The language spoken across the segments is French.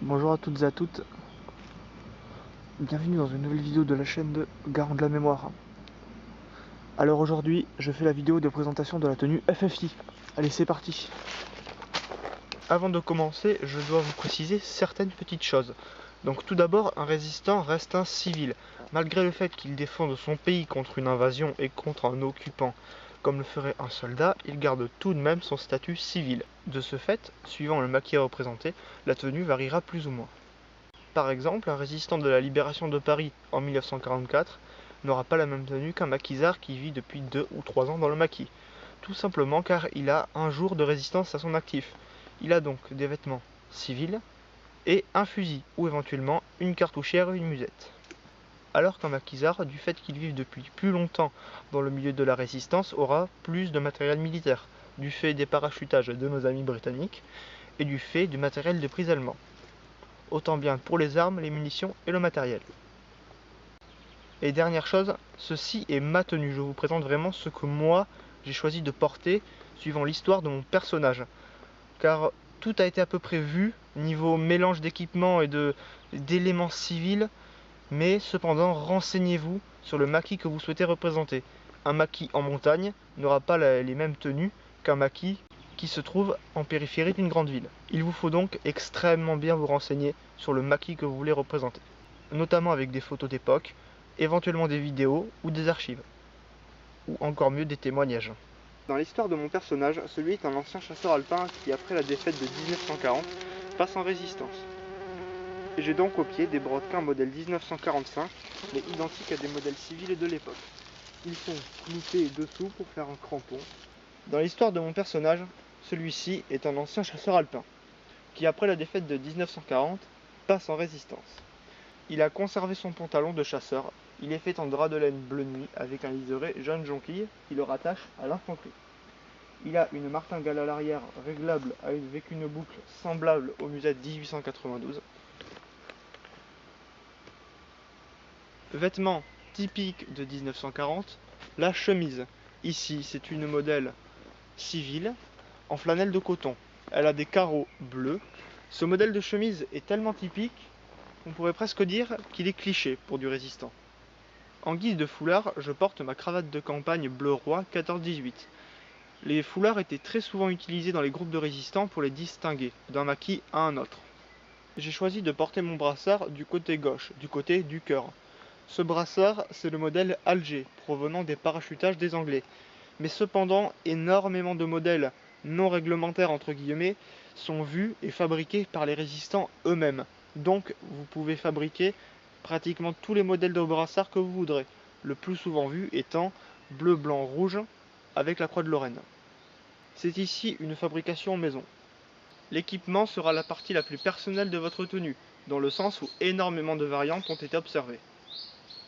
Bonjour à toutes et à toutes, bienvenue dans une nouvelle vidéo de la chaîne de Garant de la Mémoire. Alors aujourd'hui, je fais la vidéo de présentation de la tenue FFI. Allez, c'est parti. Avant de commencer, je dois vous préciser certaines petites choses. Donc tout d'abord, un résistant reste un civil. Malgré le fait qu'il défende son pays contre une invasion et contre un occupant, comme le ferait un soldat, il garde tout de même son statut civil. De ce fait, suivant le maquis représenté, la tenue variera plus ou moins. Par exemple, un résistant de la libération de Paris en 1944 n'aura pas la même tenue qu'un maquisard qui vit depuis 2 ou 3 ans dans le maquis. Tout simplement car il a un jour de résistance à son actif. Il a donc des vêtements civils et un fusil, ou éventuellement une cartouchière et une musette. Alors qu'un maquisard, du fait qu'il vive depuis plus longtemps dans le milieu de la résistance, aura plus de matériel militaire, du fait des parachutages de nos amis britanniques et du fait du matériel de prise allemand. Autant bien pour les armes, les munitions et le matériel. Et dernière chose, ceci est ma tenue. Je vous présente vraiment ce que moi j'ai choisi de porter suivant l'histoire de mon personnage. Car tout a été à peu près vu niveau mélange d'équipements et d'éléments civils, mais cependant renseignez-vous sur le maquis que vous souhaitez représenter. Un maquis en montagne n'aura pas les mêmes tenues qu'un maquis qui se trouve en périphérie d'une grande ville. Il vous faut donc extrêmement bien vous renseigner sur le maquis que vous voulez représenter, notamment avec des photos d'époque, éventuellement des vidéos ou des archives, ou encore mieux des témoignages. Dans l'histoire de mon personnage, celui est un ancien chasseur alpin qui, après la défaite de 1940, passe en résistance. Et j'ai donc au pied des brodequins modèle 1945, mais identiques à des modèles civils de l'époque. Ils sont cloutés dessous pour faire un crampon. Dans l'histoire de mon personnage, celui-ci est un ancien chasseur alpin, qui après la défaite de 1940, passe en résistance. Il a conservé son pantalon de chasseur, il est fait en drap de laine bleu nuit avec un liseré jaune jonquille qui le rattache à l'infanterie. Il a une martingale à l'arrière réglable avec une boucle semblable au musette 1892. Vêtements typiques de 1940, la chemise. Ici, c'est une modèle civile en flanelle de coton. Elle a des carreaux bleus. Ce modèle de chemise est tellement typique qu'on pourrait presque dire qu'il est cliché pour du résistant. En guise de foulard, je porte ma cravate de campagne bleu roi 14-18. Les foulards étaient très souvent utilisés dans les groupes de résistants pour les distinguer d'un maquis à un autre. J'ai choisi de porter mon brassard du côté gauche, du côté du cœur. Ce brassard, c'est le modèle Alger, provenant des parachutages des Anglais. Mais cependant, énormément de modèles non réglementaires entre guillemets sont vus et fabriqués par les résistants eux-mêmes. Donc, vous pouvez fabriquer pratiquement tous les modèles de brassard que vous voudrez. Le plus souvent vu étant bleu, blanc, rouge avec la croix de Lorraine. C'est ici une fabrication maison. L'équipement sera la partie la plus personnelle de votre tenue, dans le sens où énormément de variantes ont été observées.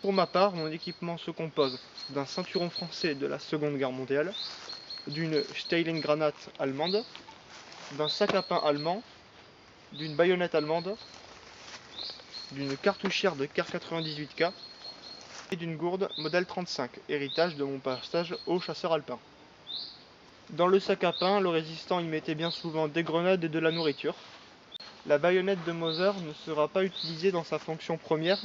Pour ma part, mon équipement se compose d'un ceinturon français de la Seconde Guerre mondiale, d'une Steilengranate allemande, d'un sac à pain allemand, d'une baïonnette allemande, d'une cartouchière de Kar 98K et d'une gourde modèle 35, héritage de mon passage au chasseur alpin. Dans le sac à pain, le résistant y mettait bien souvent des grenades et de la nourriture. La baïonnette de Mauser ne sera pas utilisée dans sa fonction première,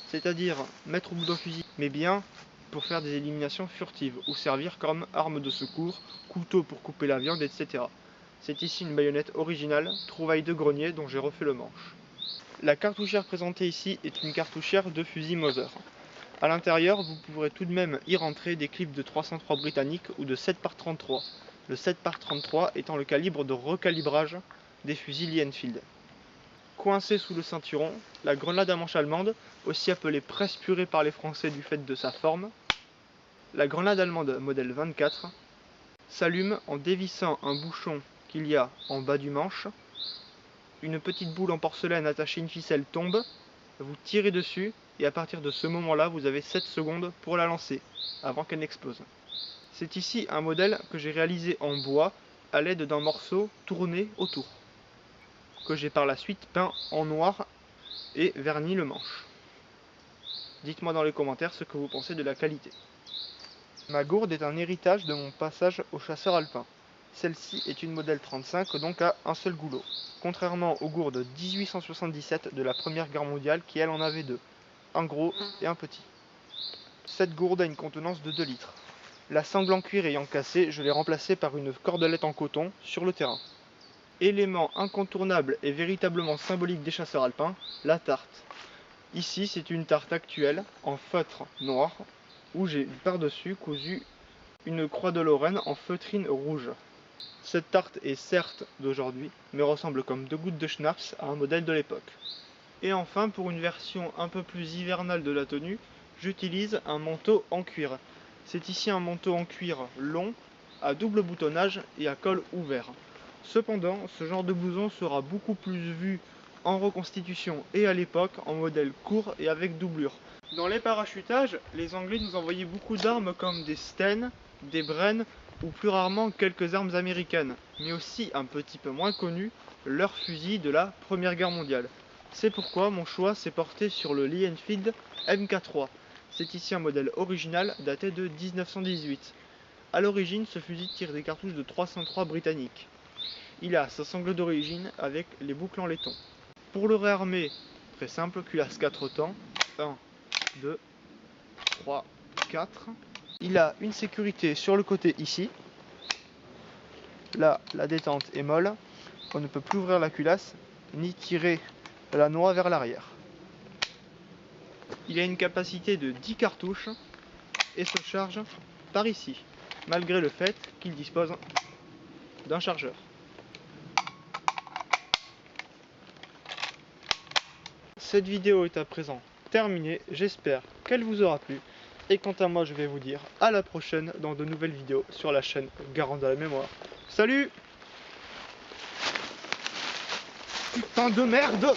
c'est-à-dire mettre au bout d'un fusil, mais bien pour faire des éliminations furtives ou servir comme arme de secours, couteau pour couper la viande, etc. C'est ici une baïonnette originale, trouvaille de grenier dont j'ai refait le manche. La cartouchière présentée ici est une cartouchière de fusil Mauser. A l'intérieur, vous pourrez tout de même y rentrer des clips de 303 britanniques ou de 7 par 33, le 7 par 33 étant le calibre de recalibrage des fusils Lee Enfield. Coincée sous le ceinturon, la grenade à manche allemande, aussi appelée presse purée par les Français du fait de sa forme, la grenade allemande modèle 24, s'allume en dévissant un bouchon qu'il y a en bas du manche. Une petite boule en porcelaine attachée à une ficelle tombe, vous tirez dessus et à partir de ce moment-là, vous avez 7 secondes pour la lancer, avant qu'elle n'explose. C'est ici un modèle que j'ai réalisé en bois à l'aide d'un morceau tourné autour, que j'ai par la suite peint en noir et verni le manche. Dites-moi dans les commentaires ce que vous pensez de la qualité. Ma gourde est un héritage de mon passage au chasseur alpin. Celle-ci est une modèle 35, donc à un seul goulot, contrairement aux gourdes 1877 de la Première Guerre mondiale qui elle en avait deux, un gros et un petit. Cette gourde a une contenance de 2 litres. La sangle en cuir ayant cassé, je l'ai remplacée par une cordelette en coton sur le terrain. Élément incontournable et véritablement symbolique des chasseurs alpins, la tarte. Ici, c'est une tarte actuelle en feutre noir où j'ai par-dessus cousu une croix de Lorraine en feutrine rouge. Cette tarte est certes d'aujourd'hui, mais ressemble comme 2 gouttes de schnapps à un modèle de l'époque. Et enfin, pour une version un peu plus hivernale de la tenue, j'utilise un manteau en cuir. C'est ici un manteau en cuir long, à double boutonnage et à col ouvert. Cependant, ce genre de blouson sera beaucoup plus vu en reconstitution et à l'époque en modèle court et avec doublure. Dans les parachutages, les Anglais nous envoyaient beaucoup d'armes comme des Sten, des Bren ou plus rarement quelques armes américaines, mais aussi un petit peu moins connu, leurs fusils de la Première Guerre mondiale. C'est pourquoi mon choix s'est porté sur le Lee Enfield MK3. C'est ici un modèle original daté de 1918. A l'origine, ce fusil tire des cartouches de 303 britanniques. Il a sa sangle d'origine avec les boucles en laiton. Pour le réarmer, très simple, culasse 4 temps. 1, 2, 3, 4. Il a une sécurité sur le côté ici. Là, la détente est molle. On ne peut plus ouvrir la culasse ni tirer la noix vers l'arrière. Il a une capacité de 10 cartouches et se charge par ici, malgré le fait qu'il dispose d'un chargeur. Cette vidéo est à présent terminée, j'espère qu'elle vous aura plu. Et quant à moi, je vais vous dire à la prochaine dans de nouvelles vidéos sur la chaîne Garand de la Mémoire. Salut! Putain de merde!